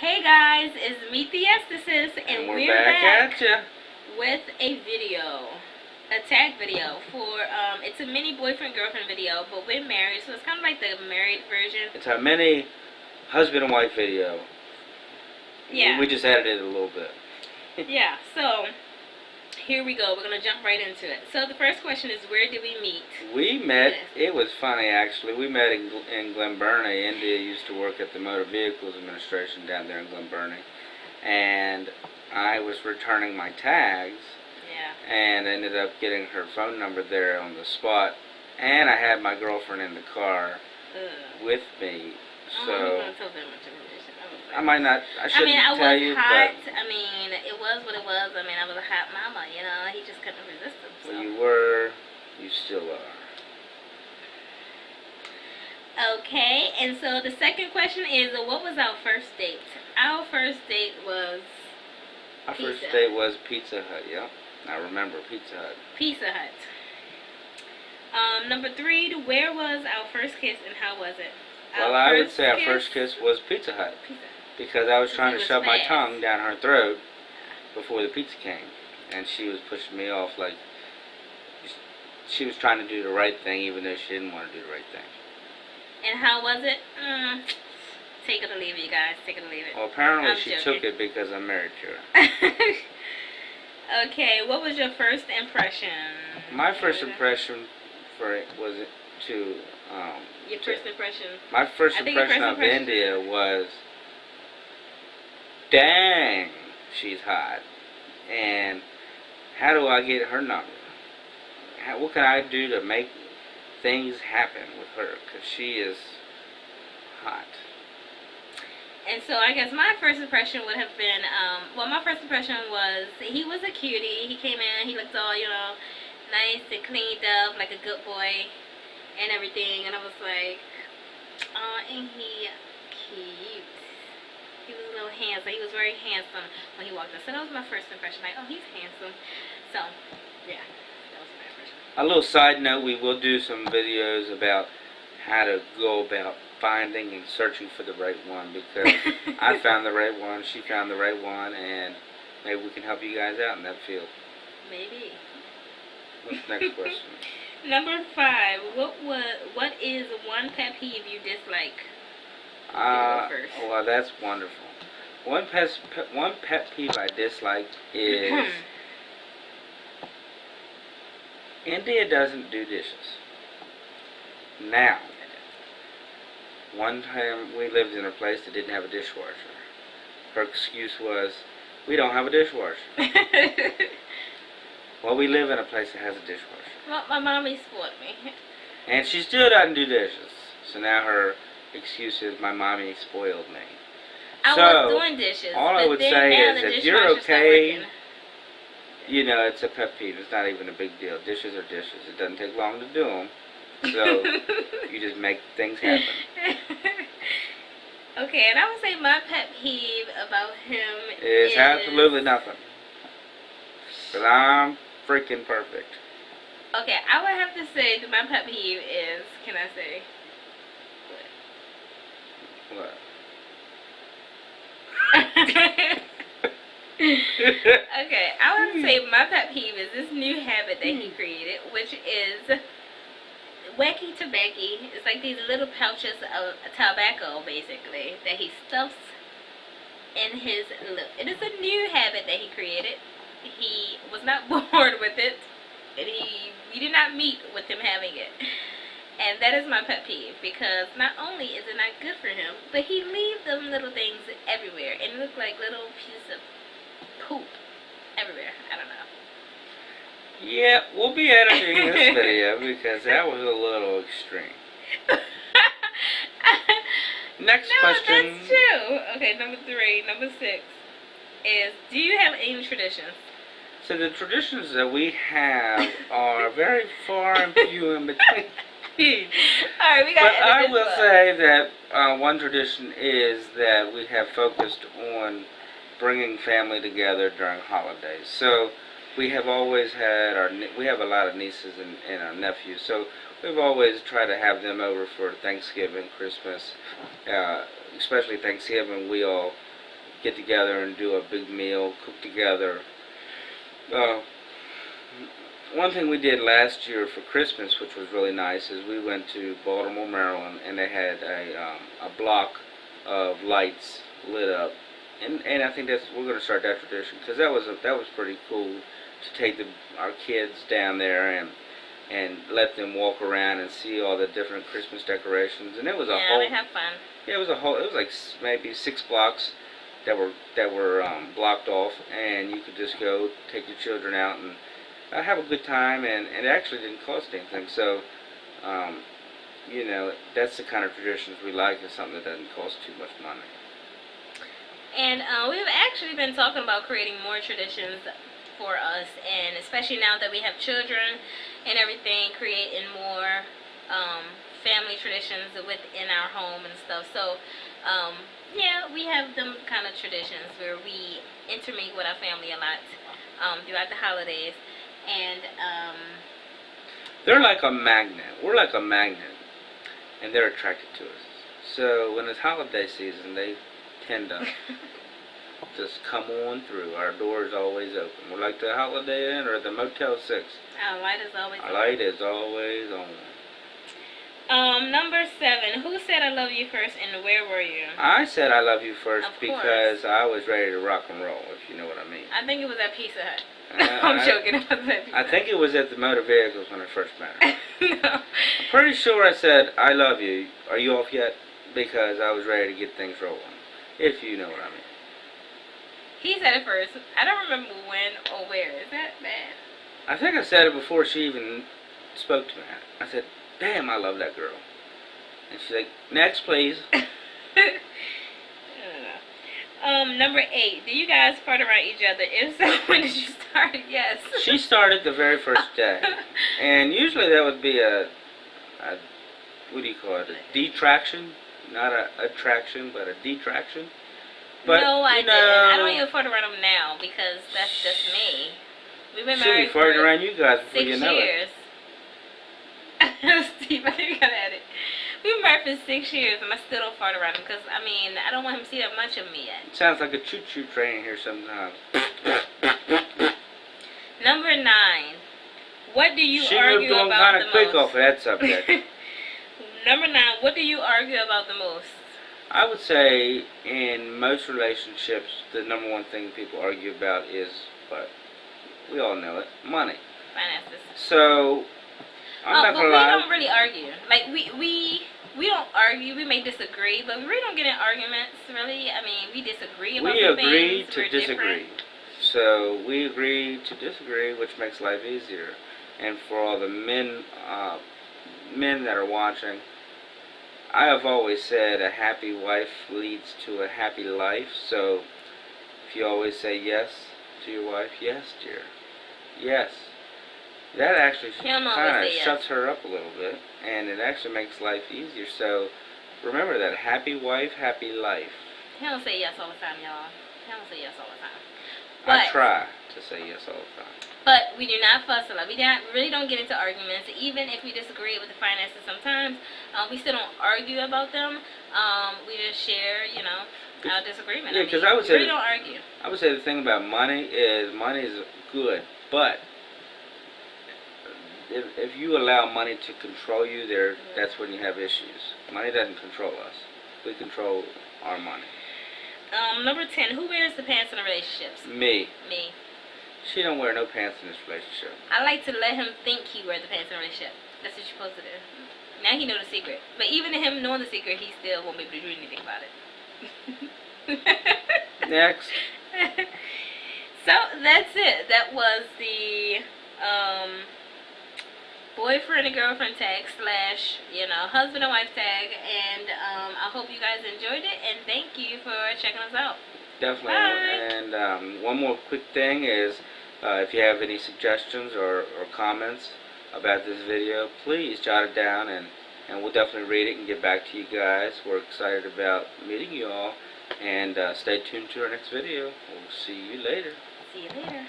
Hey guys, it's Meet the Estesis, and we're back at ya with a video, a tag video for it's a mini boyfriend girlfriend video, but we're married, so it's kind of like the married version. It's a mini husband and wife video. Yeah. We just added it a little bit. Yeah. So here we go. We're gonna jump right into it. So the first question is, where did we meet? We met. It was funny actually. We met in Glen Burnie. India used to work at the Motor Vehicles Administration down there in Glen Burnie, and I was returning my tags. Yeah. And ended up getting her phone number there on the spot, and I had my girlfriend in the car with me. So I'm not gonna tell that much information. I might not. I shouldn't tell you. Hot. But I mean, it was what it was. I mean, I was a hot mama. You know, he just couldn't resist him. So. Well, you were. You still are. Okay, and so the second question is, what was our first date? Our first date was. Our first date was Pizza Hut. Yeah, I remember Pizza Hut. Pizza Hut. Number 3, where was our first kiss and how was it? Well, I would say our first kiss was Pizza Hut. Because I was trying to shove my tongue down her throat before the pizza came. And she was pushing me off like she was trying to do the right thing even though she didn't want to do the right thing. And how was it? Take it or leave it, you guys. Take it or leave it. Well, apparently she took it because I'm married to her. Okay, what was your first impression? My first impression for it was to... your first impression? My first impression of India was... Dang, she's hot. And how do I get her number? What can I do to make things happen with her? Because she is hot. And so I guess my first impression would have been, my first impression was he was a cutie. He came in, he looked all, nice and cleaned up, like a good boy and everything. And I was like, oh, ain't he cute? He was a little handsome. He was very handsome when he walked in. So that was my first impression. Like, oh, he's handsome. So, yeah, that was my impression. A little side note, we will do some videos about how to go about finding and searching for the right one. Because I found the right one, she found the right one, and maybe we can help you guys out in that field. Maybe. What's the next question? Number 5. What is one pet peeve you dislike? Well, that's wonderful. One pet peeve I dislike is India doesn't do dishes. Now, one time we lived in a place that didn't have a dishwasher. Her excuse was, we don't have a dishwasher. Well, we live in a place that has a dishwasher. Well, my mommy spoiled me. And she still doesn't do dishes. So now her excuse is, my mommy spoiled me. I was doing dishes. All I would say is, if you're okay, it's a pet peeve. It's not even a big deal. Dishes are dishes. It doesn't take long to do them. So you just make things happen. Okay, and I would say my pet peeve about him is absolutely nothing. Because I'm freaking perfect. Okay, I would have to say that my pet peeve is, can I say? What? Okay, I would say my pet peeve is this new habit that he created, which is wacky tobacco. It's like these little pouches of tobacco, basically, that he stuffs in his lip. It is a new habit that he created. He was not born with it, and we did not meet with him having it. And that is my pet peeve, because not only is it not good for him, but he leaves them little things everywhere, and it looks like little pieces of poop everywhere. I don't know. Yeah, we'll be editing this video because that was a little extreme. Next question. That's true. Okay, number 3, number 6 is, do you have any traditions? So the traditions that we have are very far and few in between. Alright, we got. But I will say that one tradition is that we have focused on bringing family together during holidays. So we have always had we have a lot of nieces and our nephews. So we've always tried to have them over for Thanksgiving, Christmas, especially Thanksgiving. We all get together and do a big meal, cook together. Uh, One thing we did last year for Christmas, which was really nice, is we went to Baltimore, Maryland, and they had a block of lights lit up, and I think we're going to start that tradition because that was pretty cool to take our kids down there and let them walk around and see all the different Christmas decorations, and it was a whole. They have fun. Yeah, it was like maybe 6 blocks that were blocked off, and you could just go take your children out and have a good time, and it actually didn't cost anything. So, that's the kind of traditions we like, is something that doesn't cost too much money. And we've actually been talking about creating more traditions for us, and especially now that we have children and everything, creating more family traditions within our home and stuff. So, we have them kind of traditions where we intermeet with our family a lot throughout the holidays. And they're like a magnet. We're like a magnet, and they're attracted to us. So when it's holiday season, they tend to just come on through. Our door is always open. We're like the Holiday Inn or the Motel 6. Our light is always on. Our light is always on. Number 7. Who said I love you first, and where were you? I said I love you first Of because I was ready to rock and roll, if you know what I mean. I think it was at Pizza Hut. I'm joking. It was at Pizza Hut. I think it was at the Motor Vehicles when I first met her. No. I'm pretty sure I said, I love you. Are you off yet? Because I was ready to get things rolling, if you know what I mean. He said it first. I don't remember when or where. Is that bad? I think I said it before she even spoke to me. I said, damn, I love that girl. And she's like, next, please. Number 8. Do you guys fart around each other? If so, when did you start? Yes. She started the very first day. And usually that would be a what do you call it? A detraction? Not a attraction, but a detraction. But, no, I didn't. I don't even fart around them now because that's just me. We've been married for farting around you guys before 6 you know years. Steve, I think I got at it. We've been married for 6 years and I still don't fart around him because, I don't want him to see that much of me yet. It sounds like a choo-choo train here sometimes. Number 9. What do you she argue moved on about kind the of quick most? off of that subject. Number 9. What do you argue about the most? I would say in most relationships, the number one thing people argue about is, but we all know it, money. Finances. So, I'm not gonna lie. We don't really argue. Like, we don't argue. We may disagree, but we really don't get in arguments, really. We disagree about some things. We agree to disagree. Different. So, we agree to disagree, which makes life easier. And for all the men that are watching, I have always said a happy wife leads to a happy life. So, if you always say yes to your wife, yes, dear, yes, that actually kind of shuts her up a little bit, and it actually makes life easier. So, remember that, happy wife, happy life. He don't say yes all the time, y'all. He don't say yes all the time. I try to say yes all the time. But we do not fuss a lot. We really don't get into arguments. Even if we disagree with the finances sometimes, we still don't argue about them. We just share, our disagreement. Yeah, because I would say we really don't argue. I would say the thing about money is good, but if you allow money to control you, that's when you have issues. Money doesn't control us. We control our money. Number 10. Who wears the pants in the relationships? Me. Me. She don't wear no pants in this relationship. I like to let him think he wears the pants in the relationship. That's what you're supposed to do. Now he knows the secret. But even him knowing the secret, he still won't be able to do anything about it. Next. So that's it. That was the boyfriend and girlfriend tag / husband and wife tag. And I hope you guys enjoyed it. And thank you for checking us out. Definitely. Bye. And one more quick thing is, if you have any suggestions or comments about this video, please jot it down, and we'll definitely read it and get back to you guys. We're excited about meeting you all, and stay tuned to our next video. We'll see you later. See you later.